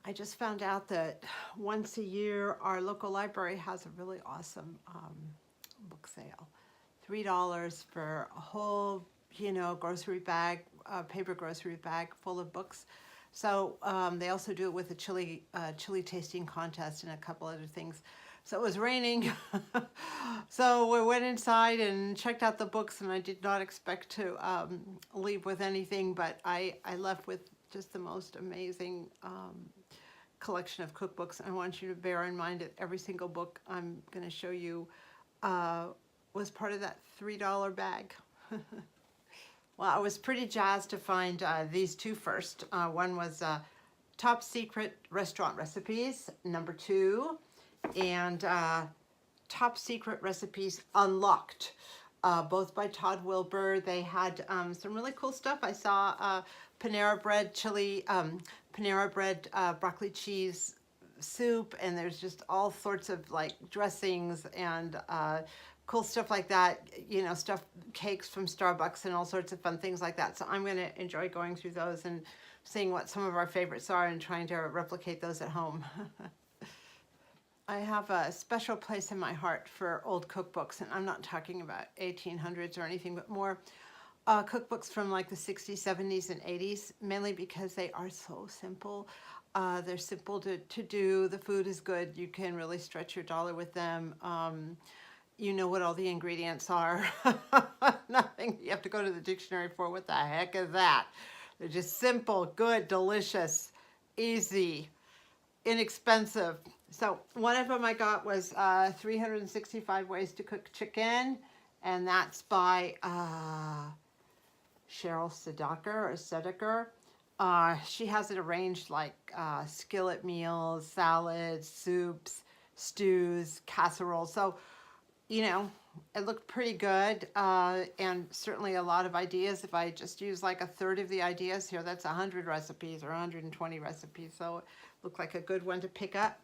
I just found out that once a year our local library has a really awesome book sale. $3 for a whole, grocery bag, paper grocery bag full of books. So they also do it with a chili tasting contest and a couple other things. So it was raining, so we went inside and checked out the books, and I did not expect to leave with anything, but I left with just the most amazing collection of cookbooks. I want you to bear in mind that every single book I'm going to show you was part of that $3 bag. Well, I was pretty jazzed to find these two first. One was Top Secret Restaurant Recipes, number 2, and Top Secret Recipes Unlocked, both by Todd Wilbur. They had some really cool stuff. I saw Panera Bread broccoli cheese soup, and there's just all sorts of like dressings and cool stuff like that, cakes from Starbucks and all sorts of fun things like that. So I'm going to enjoy going through those and seeing what some of our favorites are and trying to replicate those at home. I have a special place in my heart for old cookbooks, and I'm not talking about 1800s or anything, but more cookbooks from like the 60s, 70s, and 80s, mainly because they are so simple. They're simple to do. The food is good. You can really stretch your dollar with them. You know what all the ingredients are. Nothing you have to go to the dictionary for. What the heck is that? They're just simple, good, delicious, easy, inexpensive. So one of them I got was 365 Ways to Cook Chicken, and that's by Cheryl Sedeker. She has it arranged like skillet meals, salads, soups, stews, casseroles. So, it looked pretty good, and certainly a lot of ideas. If I just use like a third of the ideas here, that's 100 recipes or 120 recipes. So it looked like a good one to pick up.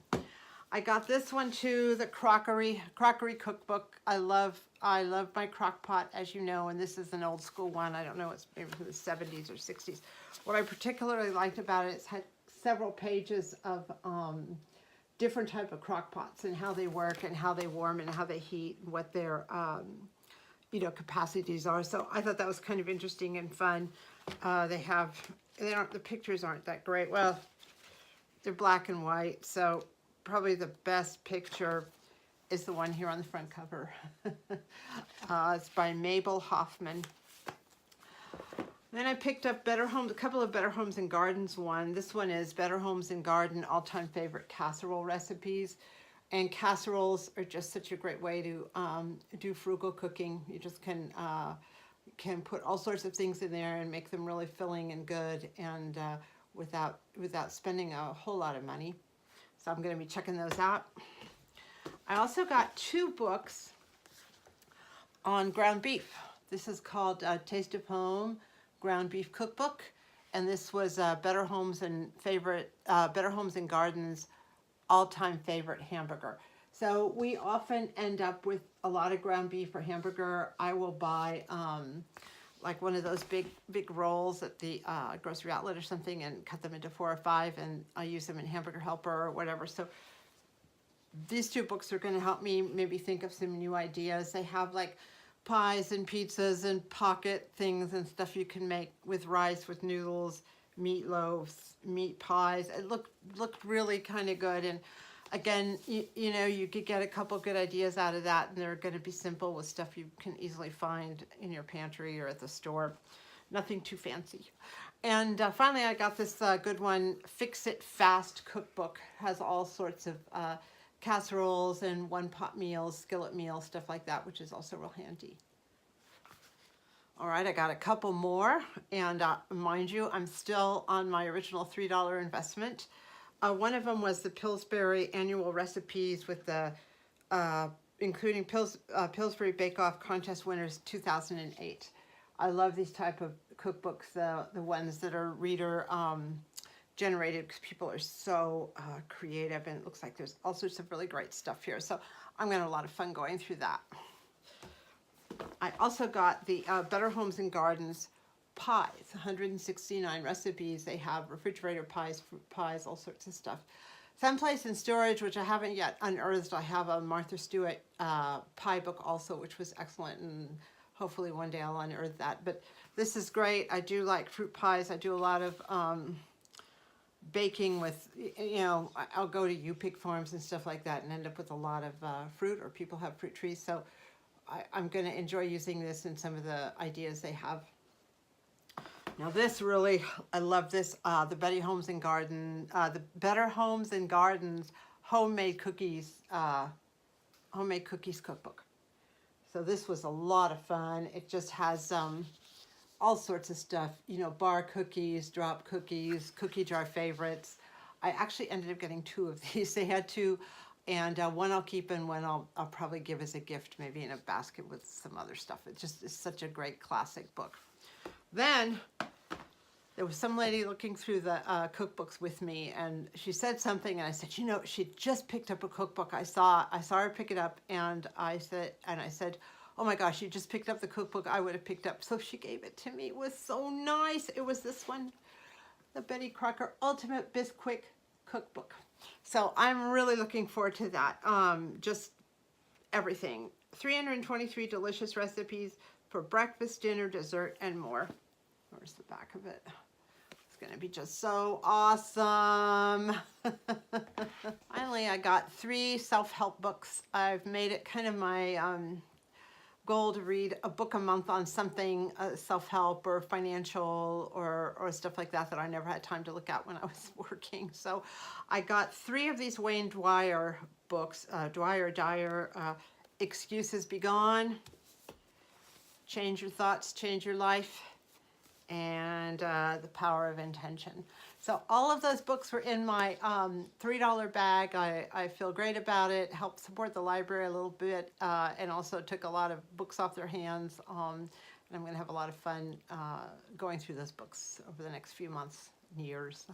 I got this one too, the crockery cookbook. I love my crock pot, as you know, and this is an old school one. I don't know, it's maybe from the 70s or 60s. What I particularly liked about it is it had several pages of different type of crock pots and how they work and how they warm and how they heat and what their capacities are. So I thought that was kind of interesting and fun. The pictures aren't that great. Well, they're black and white, so probably the best picture is the one here on the front cover. It's by Mabel Hoffman. Then I picked up Better Homes, a couple of Better Homes and Gardens one. This one is Better Homes and Garden all-time favorite casserole recipes. And casseroles are just such a great way to do frugal cooking. You just can put all sorts of things in there and make them really filling and good, and without spending a whole lot of money. So I'm going to be checking those out. I also got 2 books on ground beef. This is called Taste of Home Ground Beef Cookbook, and this was Better Homes and Gardens all-time favorite hamburger. So we often end up with a lot of ground beef for hamburger. I will buy like one of those big rolls at the grocery outlet or something and cut them into 4 or 5, and I use them in Hamburger Helper or whatever. So these 2 books are going to help me maybe think of some new ideas. They have like pies and pizzas and pocket things and stuff you can make with rice, with noodles, meatloaves, meat pies. It looked really kind of good. And again, you could get a couple good ideas out of that, and they're going to be simple with stuff you can easily find in your pantry or at the store. Nothing too fancy. And finally, I got this good one, Fix It Fast Cookbook. Has all sorts of casseroles and one-pot meals, skillet meals, stuff like that, which is also real handy. All right, I got a couple more, and mind you, I'm still on my original $3 investment. One of them was the Pillsbury annual recipes with the including Pillsbury Bake Off contest winners 2008. I love these type of cookbooks, the ones that are reader generated, because people are so creative, and it looks like there's all sorts of really great stuff here. So I'm going to have a lot of fun going through that. I also got the Better Homes and Gardens pies, 169 recipes. They have refrigerator pies, fruit pies, all sorts of stuff. Someplace in storage, which I haven't yet unearthed, I have a Martha Stewart pie book also, which was excellent, and hopefully one day I'll unearth that. But this is great. I do like fruit pies. I do a lot of baking with, you know, I'll go to U-Pig farms and stuff like that and end up with a lot of fruit, or people have fruit trees. So I'm going to enjoy using this in some of the ideas they have. Now this really, I love this, the Better Homes and Gardens homemade cookies cookbook. So this was a lot of fun. It just has all sorts of stuff, you know, bar cookies, drop cookies, cookie jar favorites. I actually ended up getting 2 of these. They had 2, and one I'll keep and one I'll probably give as a gift, maybe in a basket with some other stuff. It just is such a great classic book. Then there was some lady looking through the cookbooks with me, and she said something, and I said, you know, she just picked up a cookbook. I saw her pick it up, and I said, oh my gosh, you just picked up the cookbook I would have picked up. So she gave it to me. It was so nice. It was this one, the Betty Crocker Ultimate Bisquick Cookbook. So I'm really looking forward to that. Just everything. 323 delicious recipes for breakfast, dinner, dessert, and more. Where's the back of it? It's going to be just so awesome. Finally, I got 3 self-help books. I've made it kind of my goal to read a book a month on something self-help or financial or stuff like that I never had time to look at when I was working. So I got 3 of these Wayne Dyer books. Dyer, Excuses Be Gone, Change Your Thoughts, Change Your Life, and The Power of Intention. So all of those books were in my $3 bag. I feel great about it. Helped support the library a little bit, and also took a lot of books off their hands. And I'm going to have a lot of fun going through those books over the next few months and years.